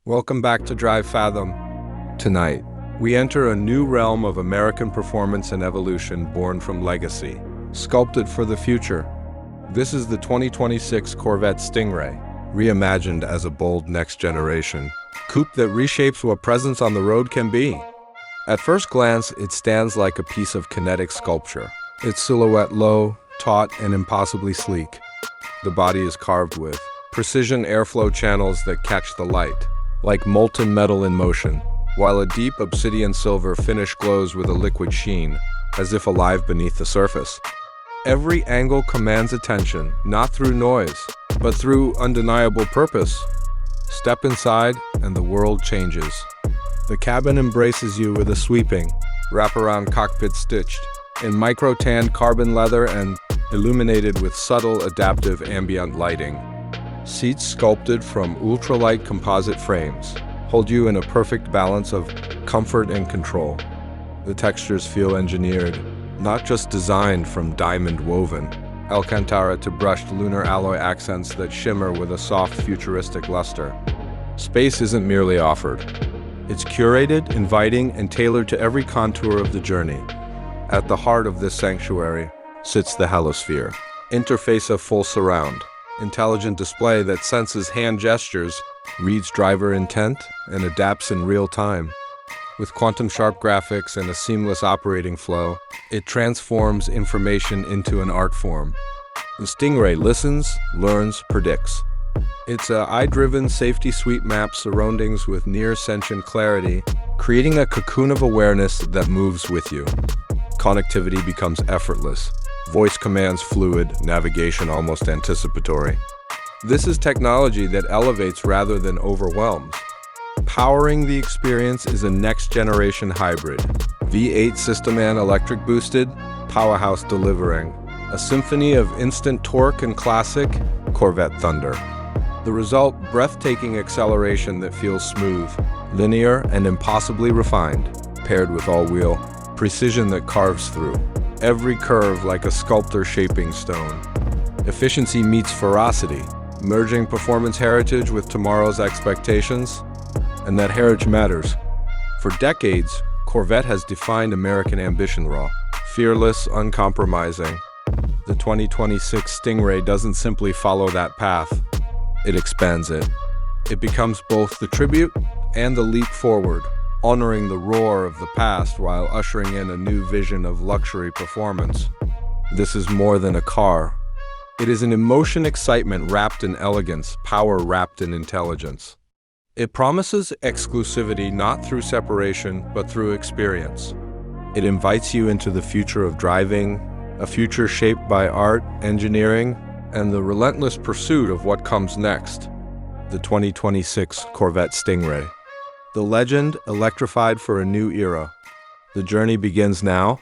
Welcome back to Drive Fathom. Tonight, we enter a new realm of American performance and evolution born from legacy, sculpted for the future. This is the 2026 Corvette Stingray, reimagined as a bold next-generation coupe that reshapes what presence on the road can be. At first glance, it stands like a piece of kinetic sculpture, its silhouette low, taut, and impossibly sleek. The body is carved with precision airflow channels that catch the light, like molten metal in motion, while a deep obsidian-silver finish glows with a liquid sheen, as if alive beneath the surface. Every angle commands attention, not through noise, but through undeniable purpose. Step inside, and the world changes. The cabin embraces you with a sweeping, wraparound cockpit stitched in micro-tanned carbon leather and illuminated with subtle adaptive ambient lighting. Seats sculpted from ultralight composite frames hold you in a perfect balance of comfort and control. The textures feel engineered, not just designed from diamond woven Alcantara to brushed lunar alloy accents that shimmer with a soft futuristic luster. Space isn't merely offered. It's curated, inviting, and tailored to every contour of the journey. At the heart of this sanctuary sits the HaloSphere, interface of full surround, intelligent display that senses hand gestures, reads driver intent, and adapts in real time. With quantum-sharp graphics and a seamless operating flow, it transforms information into an art form. The Stingray listens, learns, predicts. It's a eye-driven safety suite map surroundings with near-sentient clarity, creating a cocoon of awareness that moves with you. Connectivity becomes effortless. Voice commands fluid, navigation almost anticipatory. This is technology that elevates rather than overwhelms. Powering the experience is a next-generation hybrid, V8 system and electric boosted, powerhouse delivering a symphony of instant torque and classic Corvette thunder. The result, breathtaking acceleration that feels smooth, linear, and impossibly refined, paired with all-wheel precision that carves through every curve like a sculptor shaping stone. Efficiency meets ferocity, merging performance heritage with tomorrow's expectations. And that heritage matters. For decades, Corvette has defined American ambition raw, fearless, uncompromising. The 2026 Stingray doesn't simply follow that path, it expands it. It becomes both the tribute and the leap forward, honoring the roar of the past while ushering in a new vision of luxury performance. This is more than a car. It is an emotion excitement wrapped in elegance, power wrapped in intelligence. It promises exclusivity not through separation, but through experience. It invites you into the future of driving, a future shaped by art, engineering, and the relentless pursuit of what comes next. The 2026 Corvette Stingray. The legend electrified for a new era. The journey begins now,